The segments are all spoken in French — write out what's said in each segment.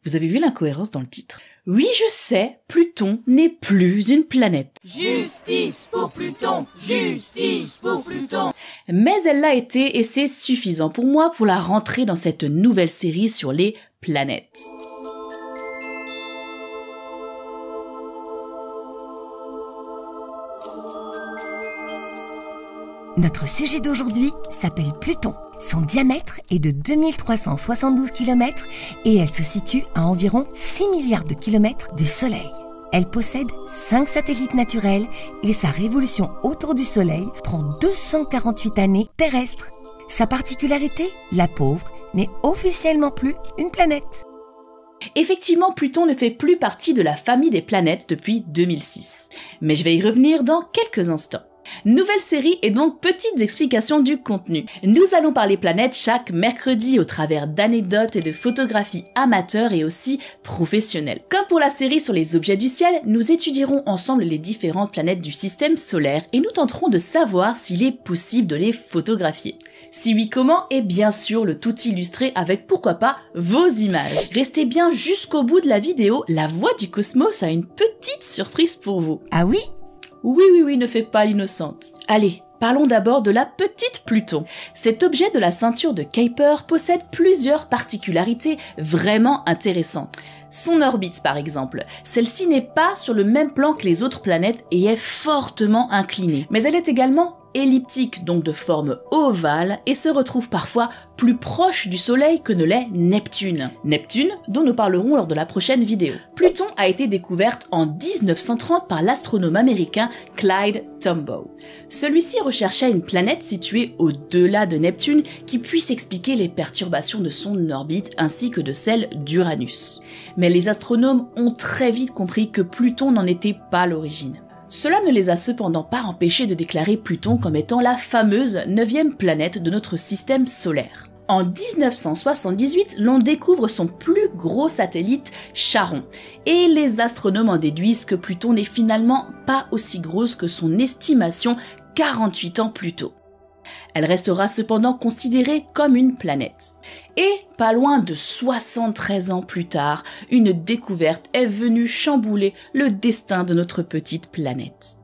Vous avez vu l'incohérence dans le titre? Oui, je sais, Pluton n'est plus une planète. Justice pour Pluton! Justice pour Pluton! Mais elle l'a été et c'est suffisant pour moi pour la rentrer dans cette nouvelle série sur les planètes. Notre sujet d'aujourd'hui s'appelle Pluton. Son diamètre est de 2372 km et elle se situe à environ 6 milliards de kilomètres du Soleil. Elle possède 5 satellites naturels et sa révolution autour du Soleil prend 248 années terrestres. Sa particularité, la pauvre n'est officiellement plus une planète. Effectivement, Pluton ne fait plus partie de la famille des planètes depuis 2006. Mais je vais y revenir dans quelques instants. Nouvelle série et donc petites explications du contenu. Nous allons parler planètes chaque mercredi au travers d'anecdotes et de photographies amateurs et aussi professionnelles. Comme pour la série sur les objets du ciel, nous étudierons ensemble les différentes planètes du système solaire et nous tenterons de savoir s'il est possible de les photographier. Si oui, comment? Et bien sûr le tout illustré avec pourquoi pas vos images. Restez bien jusqu'au bout de la vidéo, la voix du cosmos a une petite surprise pour vous. Ah oui? Oui, ne fais pas l'innocente. Allez, parlons d'abord de la petite Pluton. Cet objet de la ceinture de Kuiper possède plusieurs particularités vraiment intéressantes. Son orbite par exemple, celle-ci n'est pas sur le même plan que les autres planètes et est fortement inclinée. Mais elle est également elliptique, donc de forme ovale, et se retrouve parfois plus proche du Soleil que ne l'est Neptune. Neptune, dont nous parlerons lors de la prochaine vidéo. Pluton a été découverte en 1930 par l'astronome américain Clyde Tombaugh. Celui-ci recherchait une planète située au-delà de Neptune qui puisse expliquer les perturbations de son orbite ainsi que de celle d'Uranus. Mais les astronomes ont très vite compris que Pluton n'en était pas l'origine. Cela ne les a cependant pas empêchés de déclarer Pluton comme étant la fameuse 9e planète de notre système solaire. En 1978, l'on découvre son plus gros satellite, Charon, et les astronomes en déduisent que Pluton n'est finalement pas aussi grosse que son estimation 48 ans plus tôt. Elle restera cependant considérée comme une planète. Et pas loin de 73 ans plus tard, une découverte est venue chambouler le destin de notre petite planète.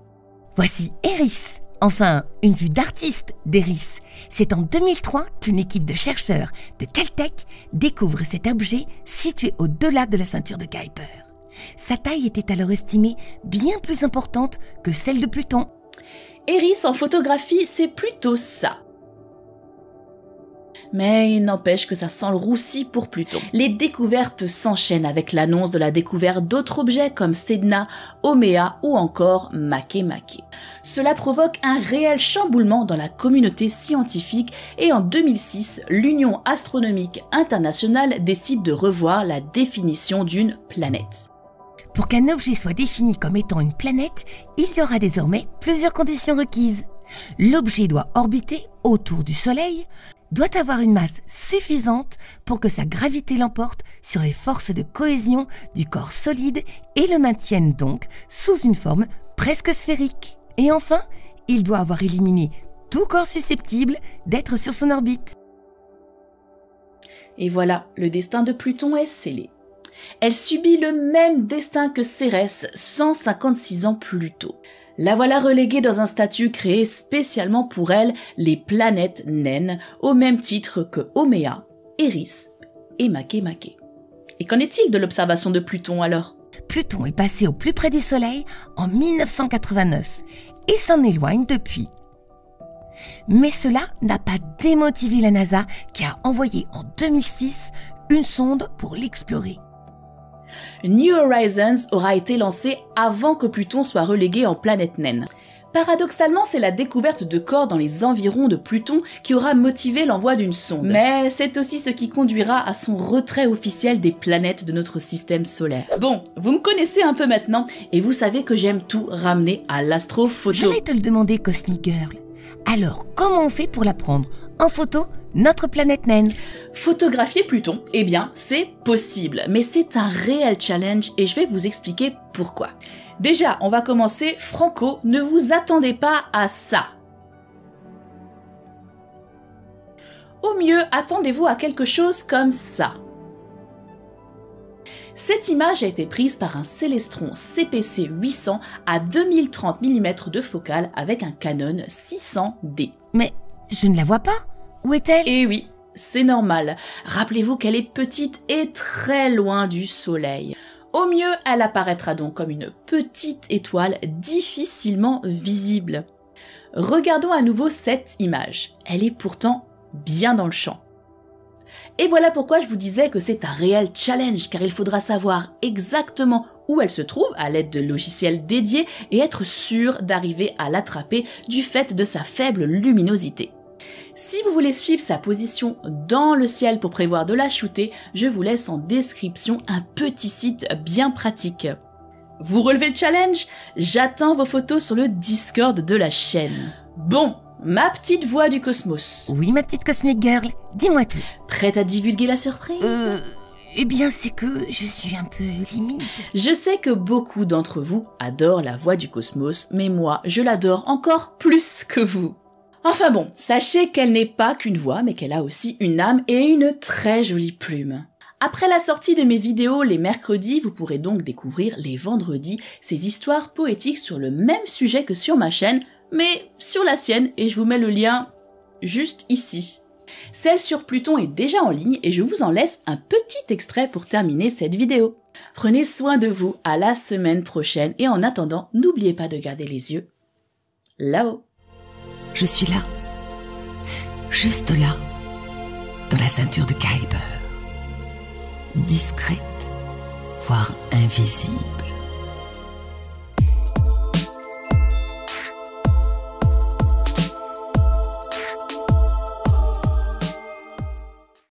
Voici Eris, enfin une vue d'artiste d'Eris. C'est en 2003 qu'une équipe de chercheurs de Caltech découvre cet objet situé au-delà de la ceinture de Kuiper. Sa taille était alors estimée bien plus importante que celle de Pluton. Eris en photographie, c'est plutôt ça. Mais il n'empêche que ça sent le roussi pour Pluton. Les découvertes s'enchaînent avec l'annonce de la découverte d'autres objets comme Sedna, Haumea ou encore Makemake. Cela provoque un réel chamboulement dans la communauté scientifique et en 2006, l'Union astronomique internationale décide de revoir la définition d'une planète. Pour qu'un objet soit défini comme étant une planète, il y aura désormais plusieurs conditions requises. L'objet doit orbiter autour du Soleil, doit avoir une masse suffisante pour que sa gravité l'emporte sur les forces de cohésion du corps solide et le maintienne donc sous une forme presque sphérique. Et enfin, il doit avoir éliminé tout corps susceptible d'être sur son orbite. Et voilà, le destin de Pluton est scellé. Elle subit le même destin que Cérès 156 ans plus tôt. La voilà reléguée dans un statut créé spécialement pour elle, les planètes naines, au même titre que Haumea, Eris et Makemake. Et qu'en est-il de l'observation de Pluton alors? Pluton est passé au plus près du Soleil en 1989 et s'en éloigne depuis. Mais cela n'a pas démotivé la NASA qui a envoyé en 2006 une sonde pour l'explorer. New Horizons aura été lancé avant que Pluton soit relégué en planète naine. Paradoxalement, c'est la découverte de corps dans les environs de Pluton qui aura motivé l'envoi d'une sonde. Mais c'est aussi ce qui conduira à son retrait officiel des planètes de notre système solaire. Bon, vous me connaissez un peu maintenant et vous savez que j'aime tout ramener à l'astrophoto. J'allais te le demander, Cosmic Girl. Alors, comment on fait pour la prendre en photo, notre planète naine? Photographier Pluton, eh bien, c'est possible, mais c'est un réel challenge et je vais vous expliquer pourquoi. Déjà, on va commencer franco, ne vous attendez pas à ça. Au mieux, attendez-vous à quelque chose comme ça. Cette image a été prise par un Celestron CPC 800 à 2030 mm de focale avec un Canon 600D. Mais je ne la vois pas. Où est-elle? Et oui, c'est normal. Rappelez-vous qu'elle est petite et très loin du soleil. Au mieux, elle apparaîtra donc comme une petite étoile difficilement visible. Regardons à nouveau cette image. Elle est pourtant bien dans le champ. Et voilà pourquoi je vous disais que c'est un réel challenge, car il faudra savoir exactement où elle se trouve à l'aide de logiciels dédiés et être sûr d'arriver à l'attraper du fait de sa faible luminosité. Si vous voulez suivre sa position dans le ciel pour prévoir de la shooter, je vous laisse en description un petit site bien pratique. Vous relevez le challenge? J'attends vos photos sur le Discord de la chaîne. Bon, ma petite voix du cosmos. Oui, ma petite Cosmic Girl, dis-moi tout. Prête à divulguer la surprise? Eh bien, c'est que je suis un peu timide. Je sais que beaucoup d'entre vous adorent la voix du cosmos, mais moi, je l'adore encore plus que vous. Enfin bon, sachez qu'elle n'est pas qu'une voix, mais qu'elle a aussi une âme et une très jolie plume. Après la sortie de mes vidéos les mercredis, vous pourrez donc découvrir les vendredis ces histoires poétiques sur le même sujet que sur ma chaîne, mais sur la sienne, et je vous mets le lien juste ici. Celle sur Pluton est déjà en ligne et je vous en laisse un petit extrait pour terminer cette vidéo. Prenez soin de vous, à la semaine prochaine, et en attendant, n'oubliez pas de garder les yeux là-haut. Je suis là, juste là, dans la ceinture de Kuiper. Discrète, voire invisible.